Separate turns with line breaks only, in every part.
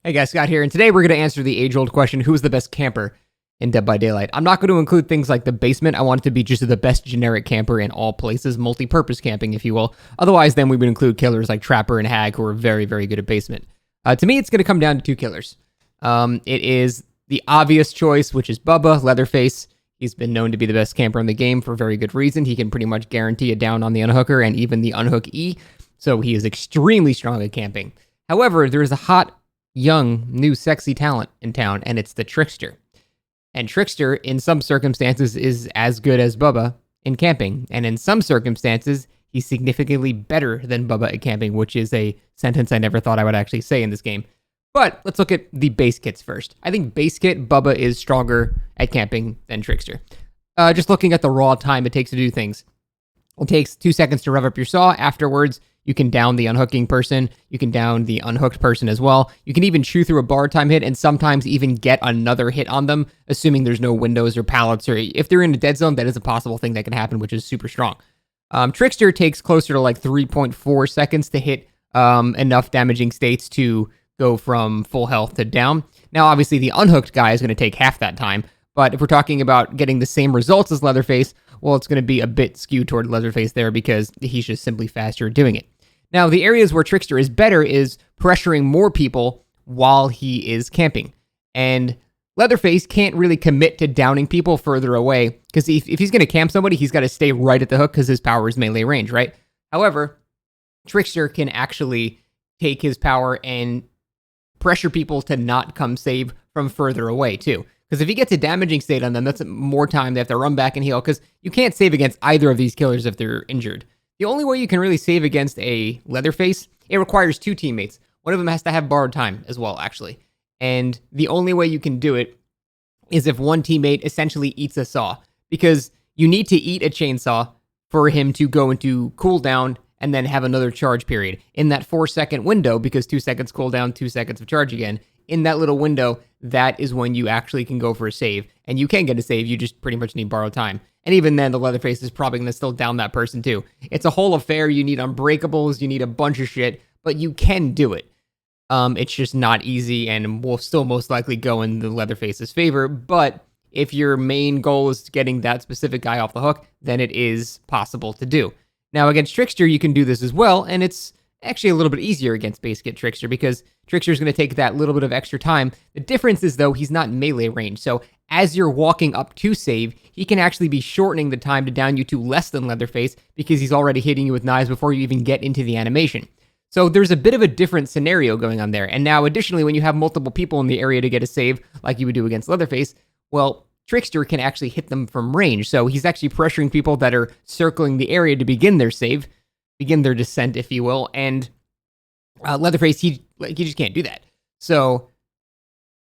Hey guys, Scott here, and today we're going to answer the age-old question, who's the best camper in Dead by Daylight? I'm not going to include things like the basement. I want it to be just the best generic camper in all places, multi-purpose camping, if you will. Otherwise, then we would include killers like Trapper and Hag, who are very, very good at basement. To me, it's going to come down to two killers. It is the obvious choice, which is Bubba, Leatherface. He's been known to be the best camper in the game for very good reason. He can pretty much guarantee a down on the unhooker and even the unhook E, so he is extremely strong at camping. However, there is a hot, young, new, sexy talent in town, and it's the Trickster. And Trickster, in some circumstances, is as good as Bubba in camping, and in some circumstances, he's significantly better than Bubba at camping, which is a sentence I never thought I would actually say in this game. But let's look at the base kits first. I think base kit, Bubba is stronger at camping than Trickster. Just looking at the raw time it takes to do things. It takes 2 seconds to rev up your saw. Afterwards, you can down the unhooking person. You can down the unhooked person as well. You can even chew through a bar time hit and sometimes even get another hit on them, assuming there's no windows or pallets, or if they're in a dead zone, that is a possible thing that can happen, which is super strong. Trickster takes closer to like 3.4 seconds to hit enough damaging states to go from full health to down. Now, obviously, the unhooked guy is going to take half that time, but if we're talking about getting the same results as Leatherface, well, it's going to be a bit skewed toward Leatherface there because he's just simply faster at doing it. Now, the areas where Trickster is better is pressuring more people while he is camping. And Leatherface can't really commit to downing people further away, because if he's going to camp somebody, he's got to stay right at the hook because his power is melee range, right? However, Trickster can actually take his power and pressure people to not come save from further away, too. Because if he gets a damaging state on them, that's more time they have to run back and heal, because you can't save against either of these killers if they're injured. The only way you can really save against a Leatherface, it requires two teammates. One of them has to have borrowed time as well, actually. And the only way you can do it is if one teammate essentially eats a saw. Because you need to eat a chainsaw for him to go into cooldown and then have another charge period. In that 4-second window, because 2 seconds cooldown, 2 seconds of charge again, in that little window, that is when you actually can go for a save. And you can get a save, you just pretty much need borrowed time. And even then, the Leatherface is probably going to still down that person too. It's a whole affair. You need unbreakables, you need a bunch of shit, but you can do it. It's just not easy and will still most likely go in the Leatherface's favor. But if your main goal is getting that specific guy off the hook, then it is possible to do. Now, against Trickster, you can do this as well, and it's actually a little bit easier against base kit Trickster because Trickster is going to take that little bit of extra time. The difference is, though, he's not in melee range, so as you're walking up to save, he can actually be shortening the time to down you to less than Leatherface because he's already hitting you with knives before you even get into the animation. So there's a bit of a different scenario going on there. And now, additionally, when you have multiple people in the area to get a save, like you would do against Leatherface, well, Trickster can actually hit them from range. So he's actually pressuring people that are circling the area to begin their save, begin their descent, if you will. And Leatherface, he just can't do that. So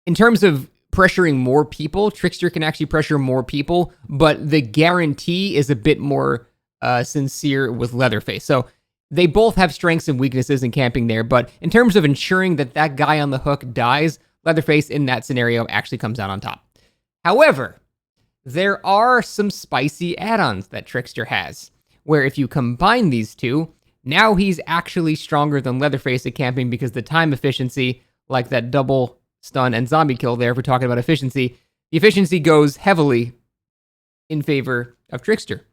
in terms of pressuring more people, Trickster can actually pressure more people, but the guarantee is a bit more sincere with Leatherface. So they both have strengths and weaknesses in camping there, but in terms of ensuring that that guy on the hook dies, Leatherface in that scenario actually comes out on top. However, there are some spicy add-ons that Trickster has, where if you combine these two, now he's actually stronger than Leatherface at camping because the time efficiency, like that double stun and zombie kill there, if we're talking about efficiency, the efficiency goes heavily in favor of Trickster.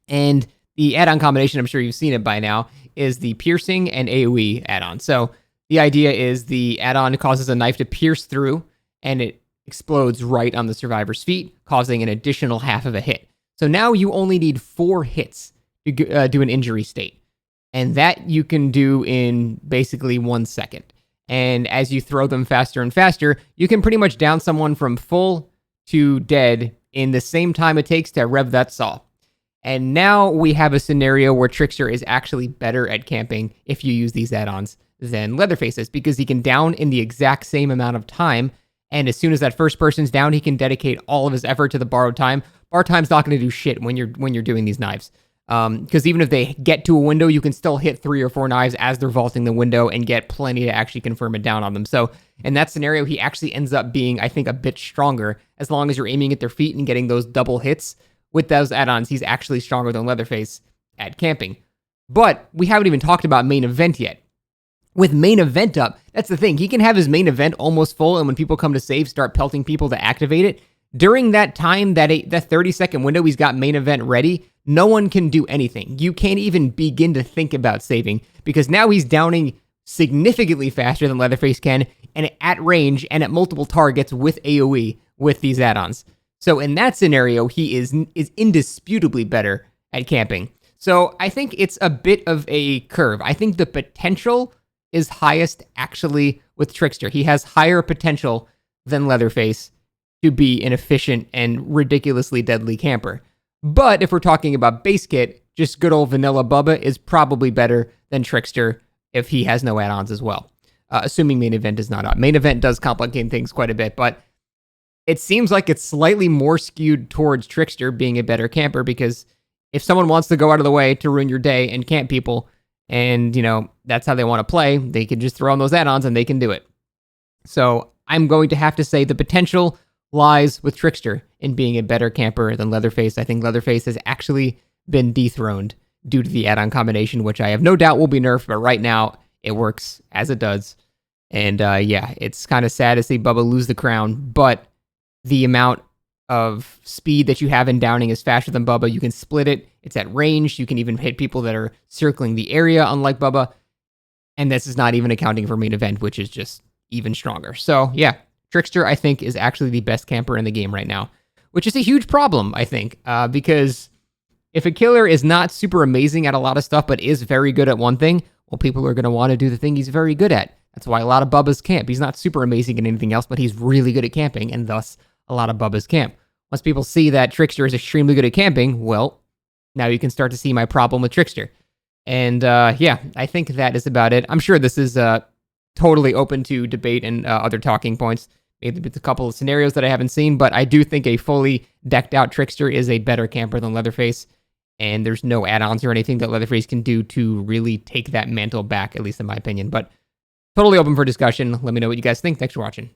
And the add-on combination, I'm sure you've seen it by now, is the piercing and AoE add-on. So the idea is the add-on causes a knife to pierce through, and it explodes right on the survivor's feet, causing an additional half of a hit. So now you only need 4 hits to do an injury state. And that you can do in basically 1 second. And as you throw them faster and faster, you can pretty much down someone from full to dead in the same time it takes to rev that saw. And now we have a scenario where Trickster is actually better at camping if you use these add-ons than Leatherface is, because he can down in the exact same amount of time. And as soon as that first person's down, he can dedicate all of his effort to the borrowed time. Borrowed time's not going to do shit when you're doing these knives. Because even if they get to a window, you can still hit 3 or 4 knives as they're vaulting the window and get plenty to actually confirm it down on them. So in that scenario, he actually ends up being, I think, a bit stronger as long as you're aiming at their feet and getting those double hits. With those add-ons, he's actually stronger than Leatherface at camping. But we haven't even talked about main event yet. with main event up, that's the thing. He can have his main event almost full, and when people come to save, start pelting people to activate it. During that time, that 30-second window, he's got main event ready. No one can do anything. You can't even begin to think about saving because now he's downing significantly faster than Leatherface can, and at range and at multiple targets with AoE with these add-ons. So in that scenario, he is indisputably better at camping. So I think it's a bit of a curve. I think the potential is highest actually with Trickster. He has higher potential than Leatherface to be an efficient and ridiculously deadly camper. But if we're talking about base kit, just good old vanilla Bubba is probably better than Trickster if he has no add-ons as well. Assuming main event is not up. Main event does complicate things quite a bit, but it seems like it's slightly more skewed towards Trickster being a better camper because if someone wants to go out of the way to ruin your day and camp people, and, that's how they want to play, they can just throw on those add-ons and they can do it. So I'm going to have to say the potential lies with Trickster in being a better camper than Leatherface. I think Leatherface has actually been dethroned due to the add-on combination, which I have no doubt will be nerfed, but right now it works as it does. And it's kind of sad to see Bubba lose the crown, but the amount of speed that you have in downing is faster than Bubba. You can split it. It's at range. You can even hit people that are circling the area, unlike Bubba. And this is not even accounting for main event, which is just even stronger. So yeah, Trickster, I think, is actually the best camper in the game right now, which is a huge problem, I think, because if a killer is not super amazing at a lot of stuff, but is very good at one thing, well, people are going to want to do the thing he's very good at. That's why a lot of Bubba's camp. He's not super amazing at anything else, but he's really good at camping, and thus a lot of Bubba's camp. Once people see that Trickster is extremely good at camping, well, now you can start to see my problem with Trickster. And I think that is about it. I'm sure this is totally open to debate and other talking points. Maybe with a couple of scenarios that I haven't seen, but I do think a fully decked out Trickster is a better camper than Leatherface. And there's no add-ons or anything that Leatherface can do to really take that mantle back, at least in my opinion. But totally open for discussion. Let me know what you guys think. Thanks for watching.